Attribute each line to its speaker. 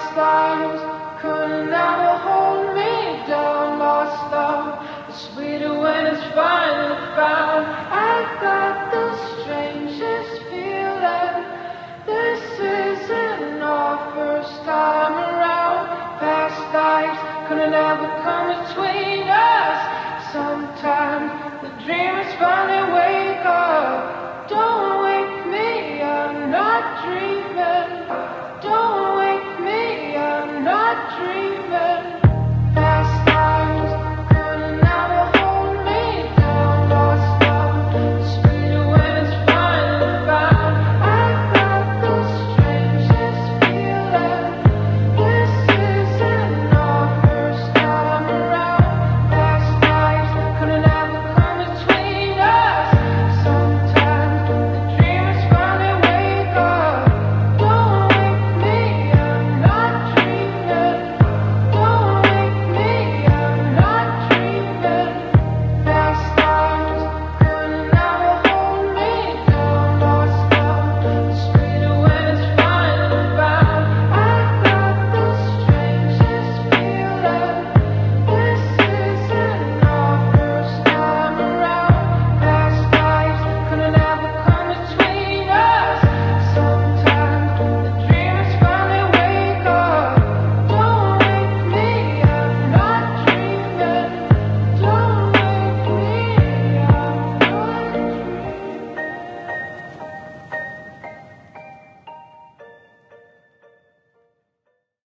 Speaker 1: past lives could never hold me down. Lost love is sweeter when it's finally found. I got the strangest feeling. This isn't our first time around. Past lives couldn't ever come between us. Sometimes the dreamers finally wake up. Don't wake me, I'm not dreaming. Don't wake me, I'm not dreaming.